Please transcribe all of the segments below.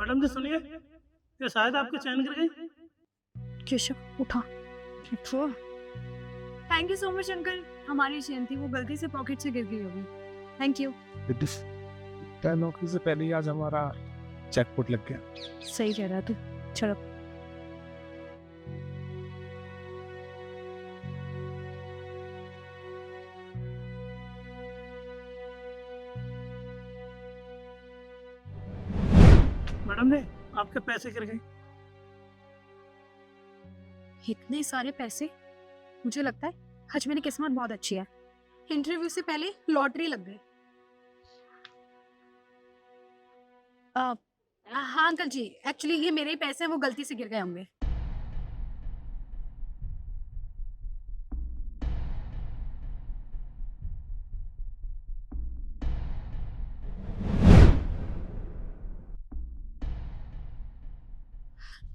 Madam जी सुनिए, ये शायद आपकी चैन गिर गई। केशव उठा। उठो। Thank you so much uncle, हमारी चेन थी वो गलती से पॉकेट से गिर गई होगी। Thank you. नौकरी से पहले ही आज हमारा चेकपोट लग गया। सही कह रहा तू। चलो मैडम जी आपके पैसे गिर गए। इतने सारे पैसे, मुझे लगता है आज मेरी किस्मत बहुत अच्छी है। इंटरव्यू से पहले लॉटरी लग गई। हाँ अंकल जी, एक्चुअली ये मेरे ही पैसे हैं, वो गलती से गिर गए होंगे।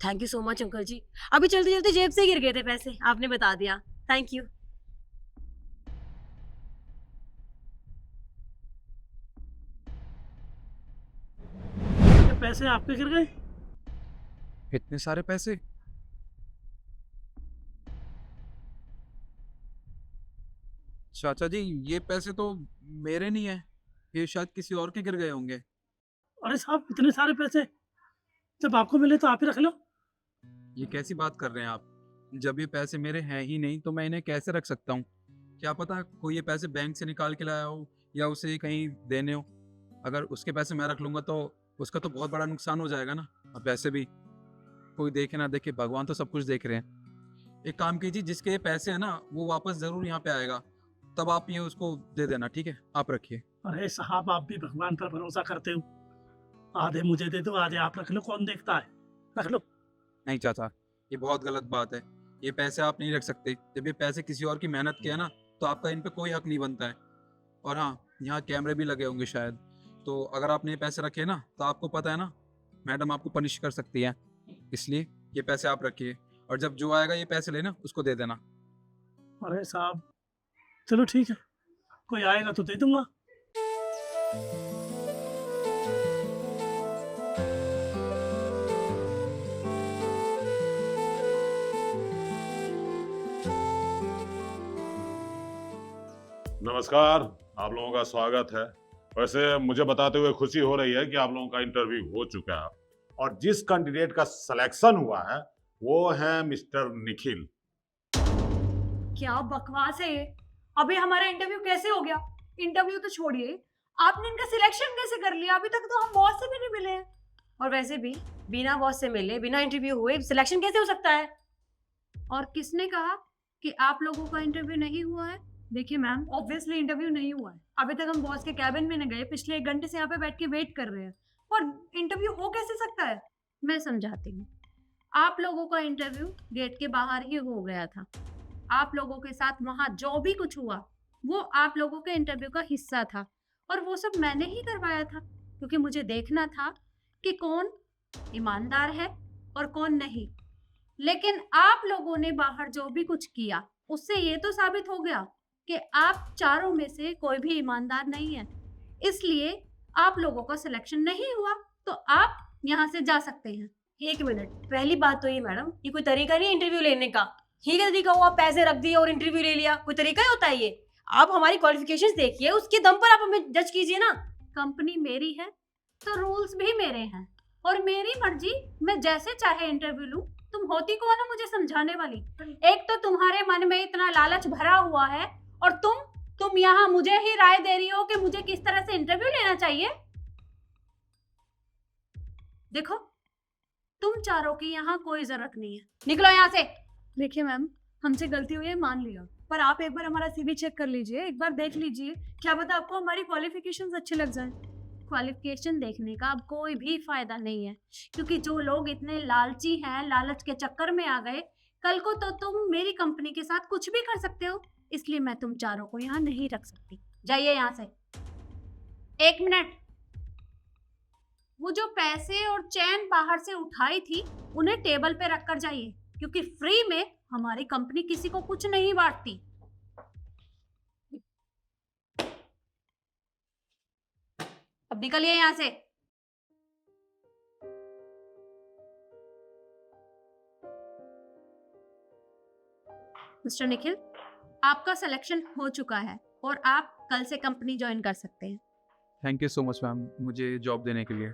Thank you so much uncle ji. अभी चलते चलते जेब से गिर गए थे पैसे, आपने बता दिया। Thank you. ये पैसे आपके गिर गए। इतने सारे पैसे? चाचा जी ये पैसे तो मेरे नहीं है, ये शायद किसी और के गिर गए होंगे। अरे साहब इतने सारे पैसे जब आपको मिले तो आप ही रख लो। ये कैसी बात कर रहे हैं आप? जब ये पैसे मेरे हैं ही नहीं तो मैं इन्हें कैसे रख सकता हूँ? क्या पता कोई ये पैसे बैंक से निकाल के लाया हो या उसे कहीं देने हो। अगर उसके पैसे मैं रख लूंगा तो उसका तो बहुत बड़ा नुकसान हो जाएगा ना। और वैसे भी कोई देखे ना देखे, भगवान तो सब कुछ देख रहे हैं। एक काम कीजिए, जिसके ये पैसे हैं ना वो वापस जरूर यहाँ पे आएगा, तब आप ये उसको दे देना, ठीक है? आप रखिए। अरे साहब आप भी भगवान पर भरोसा करते हो। आधे मुझे दे दो, आधे आप रख लो, कौन देखता है। रख लो। नहीं चाचा, ये बहुत गलत बात है। ये पैसे आप नहीं रख सकते। जब ये पैसे किसी और की मेहनत के है ना तो आपका इन पे कोई हक नहीं बनता है। और हाँ, यहाँ कैमरे भी लगे होंगे शायद, तो अगर आपने ये पैसे रखे ना तो आपको पता है ना मैडम आपको पनिश कर सकती है। इसलिए ये पैसे आप रखिए और जब जो आएगा ये पैसे लेना उसको दे देना। अरे साहब चलो ठीक है, कोई आएगा तो दे दूंगा। नमस्कार, आप लोगों का स्वागत है। वैसे मुझे बताते हुए खुशी हो रही है कि आप लोगों का इंटरव्यू हो चुका है और जिस कैंडिडेट का सिलेक्शन हुआ है वो है मिस्टर निखिल। क्या बकवास है ये? अभी हमारा इंटरव्यू कैसे हो गया? इंटरव्यू तो छोड़िए, आपने इनका सिलेक्शन कैसे कर लिया? अभी तक तो हम बॉस से भी नहीं मिले हैं। और वैसे भी बिना बॉस से मिले, बिना इंटरव्यू हुए सिलेक्शन कैसे हो सकता है? और किसने कहा कि आप लोगों का इंटरव्यू नहीं हुआ है? देखिए मैम, ऑब्वियसली इंटरव्यू नहीं हुआ है। अभी तक हम बॉस के कैबिन में न गए, पिछले 1 घंटे से यहाँ पे बैठ के वेट कर रहे हैं और इंटरव्यू हो कैसे सकता है? मैं समझाती हूँ। आप लोगों का इंटरव्यू गेट के बाहर ही हो गया था। आप लोगों के साथ वहाँ जो भी कुछ हुआ वो आप लोगों के इंटरव्यू का हिस्सा था और वो सब मैंने ही करवाया था, क्योंकि मुझे देखना था कि कौन ईमानदार है और कौन नहीं। लेकिन आप लोगों ने बाहर जो भी कुछ किया उससे ये तो साबित हो गया कि आप चारों में से कोई भी ईमानदार नहीं है। इसलिए आप लोगों का सिलेक्शन नहीं हुआ, तो आप यहाँ से जा सकते हैं। एक मिनट, पहली बात तो ये मैडम, ये कोई तरीका नहीं इंटरव्यू लेने का। ही क्या तरीका हुआ? पैसे रख दिए और इंटरव्यू ले लिया, कोई तरीका ही होता है ये? आप हमारी क्वालिफिकेशंस देखिए, उसके दम पर आप हमें जज कीजिए ना। कंपनी मेरी है तो रूल्स भी मेरे हैं और मेरी मर्जी, मैं जैसे चाहे इंटरव्यू लूं। तुम होती कौन हो मुझे समझाने वाली? एक तो तुम्हारे मन में इतना लालच भरा हुआ है और तुम यहाँ मुझे ही राय दे रही हो कि मुझे किस तरह से इंटरव्यू लेना चाहिए। देखो, तुम चारों की यहाँ कोई जरूरत नहीं है, निकलो यहाँ से। देखिए मैम, हमसे गलती हुई है, मान लिया, पर आप एक बार हमारा सीवी चेक कर लीजिए, एक बार देख लीजिए, क्या पता आपको हमारी क्वालिफिकेशंस अच्छे लग जाए। क्वालिफिकेशन देखने का अब कोई भी फायदा नहीं है, क्योंकि जो लोग इतने लालची हैं, लालच के चक्कर में आ गए, कल को तो तुम मेरी कंपनी के साथ कुछ भी कर सकते हो। इसलिए मैं तुम चारों को यहाँ नहीं रख सकती। जाइए यहाँ से। 1 मिनट, वो जो पैसे और चैन बाहर से उठाई थी उन्हें टेबल पे रख कर जाइए, क्योंकि फ्री में हमारी कंपनी किसी को कुछ नहीं बांटती। अब निकलिए यहाँ से। मिस्टर निखिल, आपका सिलेक्शन हो चुका है और आप कल से कंपनी ज्वाइन कर सकते हैं। Thank you so much ma'am मुझे जॉब देने के लिए।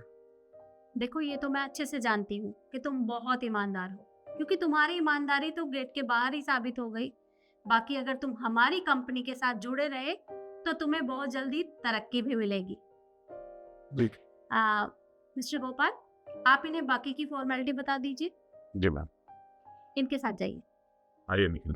देखो, ये तो मैं अच्छे से जानती हूँ कि तुम बहुत ईमानदार हो, क्योंकि तुम्हारी ईमानदारी तो ग्रेड के बाहर ही साबित हो गई। बाकी अगर तुम हमारी कंपनी के साथ जुड़े रहे तो तुम्हें बहुत जल्दी तरक्की भी मिलेगी। ठीक। मिस्टर गोपाल, आप इन्हें बाकी की फॉर्मेलिटी बता दीजिए। जी मैम, इनके साथ जाइए। आइए निखिल।